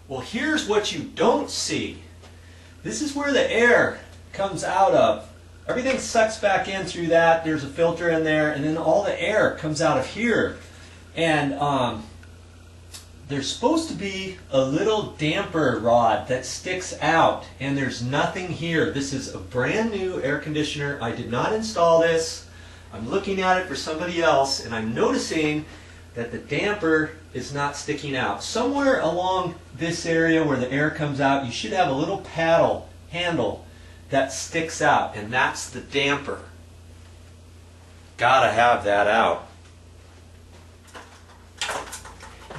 Well, here's what you don't see. This is where the air comes out of. Everything sucks back in through that. There's a filter in there, and then all the air comes out of here. And there's supposed to be a little damper rod that sticks out, and there's nothing here. This is a brand new air conditioner. I did not install this. I'm looking at it for somebody else, and I'm noticing that the damper is not sticking out. Somewhere along this area where the air comes out, you should have a little paddle handle that sticks out, and that's the damper. Gotta have that out.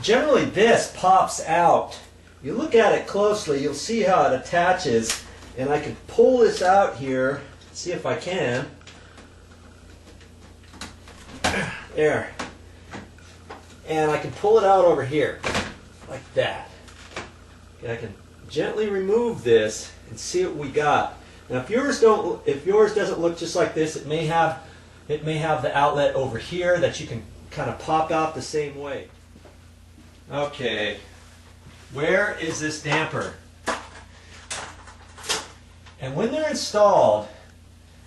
Generally this pops out. You look at it closely, you'll see how it attaches, and I can pull this out here, see if I can. There. And I can pull it out over here, like that. And I can gently remove this and see what we got. Now, if yours doesn't look just like this, it may have the outlet over here that you can kind of pop out the same way. Okay, where is this damper? And when they're installed,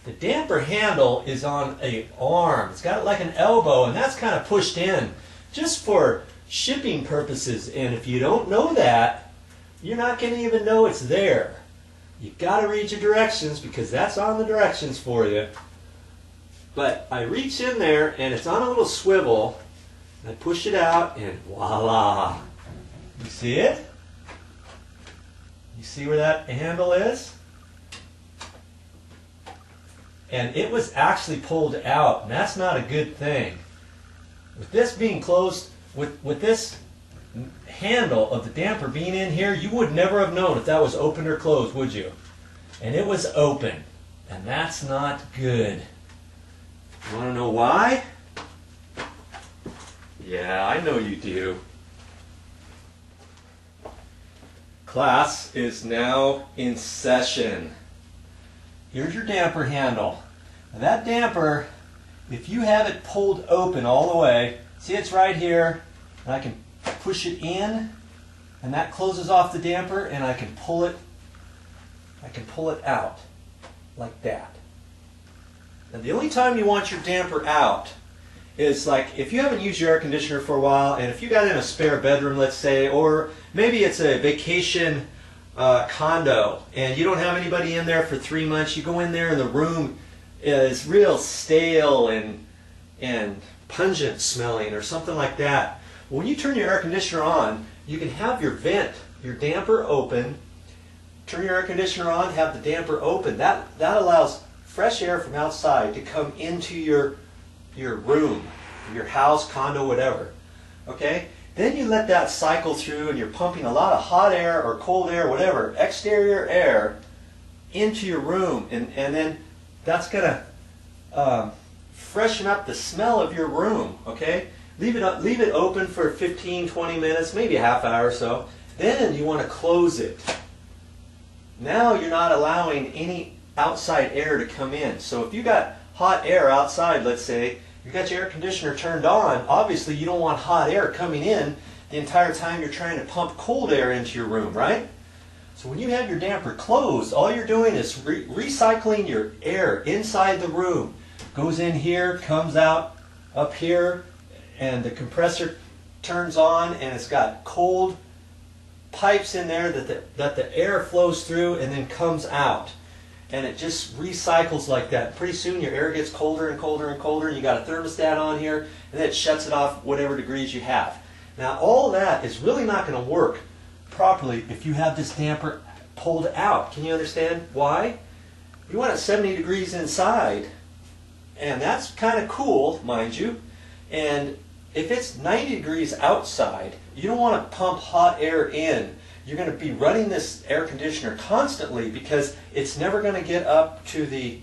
the damper handle is on an arm. It's got like an elbow, and that's kind of pushed in just for shipping purposes. And if you don't know that, you're not going to even know it's there. You've got to read your directions, because that's on the directions for you. But I reach in there, and it's on a little swivel. I push it out, and voila! You see it? You see where that handle is? And it was actually pulled out, and that's not a good thing. With this being closed, with this handle of the damper being in here, you would never have known if that was open or closed, would you? And it was open, and that's not good. You want to know why? Yeah, I know you do. Class is now in session. Here's your damper handle. Now that damper, if you have it pulled open all the way, see it's right here, and I can push it in, and that closes off the damper, and I can pull it out like that. And the only time you want your damper out is like if you haven't used your air conditioner for a while, and if you got in a spare bedroom, let's say, or maybe it's a vacation condo and you don't have anybody in there for 3 months. You go in there and the room is real stale and pungent smelling or something like that. When you turn your air conditioner on, you can have your vent, your damper open. Turn your air conditioner on, have the damper open. That allows fresh air from outside to come into your room, your house, condo, whatever. Okay? Then you let that cycle through, and you're pumping a lot of hot air or cold air, whatever, exterior air into your room, and then that's going to freshen up the smell of your room. Okay? Leave it open for 15, 20 minutes, maybe a half hour or so. Then you want to close it. Now you're not allowing any outside air to come in. So if you got hot air outside, let's say, you got your air conditioner turned on, obviously you don't want hot air coming in the entire time you're trying to pump cold air into your room, right? So when you have your damper closed, all you're doing is recycling your air inside the room. Goes in here, comes out up here, and the compressor turns on, and it's got cold pipes in there that the air flows through and then comes out. And it just recycles like that. Pretty soon your air gets colder and colder and colder, and you got a thermostat on here, and then it shuts it off whatever degrees you have. Now all that is really not going to work properly if you have this damper pulled out. Can you understand why? You want it 70 degrees inside, and that's kind of cool, mind you. And if it's 90 degrees outside, you don't want to pump hot air in. You're going to be running this air conditioner constantly because it's never going to get up to the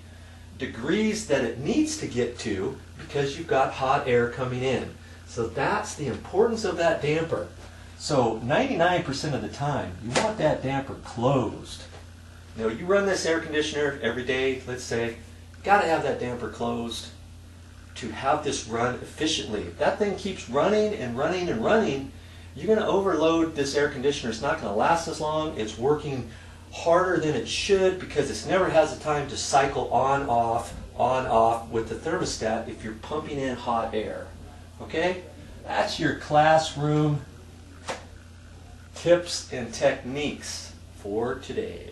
degrees that it needs to get to because you've got hot air coming in. So that's the importance of that damper. So 99% of the time, you want that damper closed. Now you run this air conditioner every day, let's say, got to have that damper closed to have this run efficiently. If that thing keeps running and running and running, you're going to overload this air conditioner. It's not going to last as long. It's working harder than it should because it's never has the time to cycle on off with the thermostat if you're pumping in hot air. Okay? That's your classroom tips and techniques for today.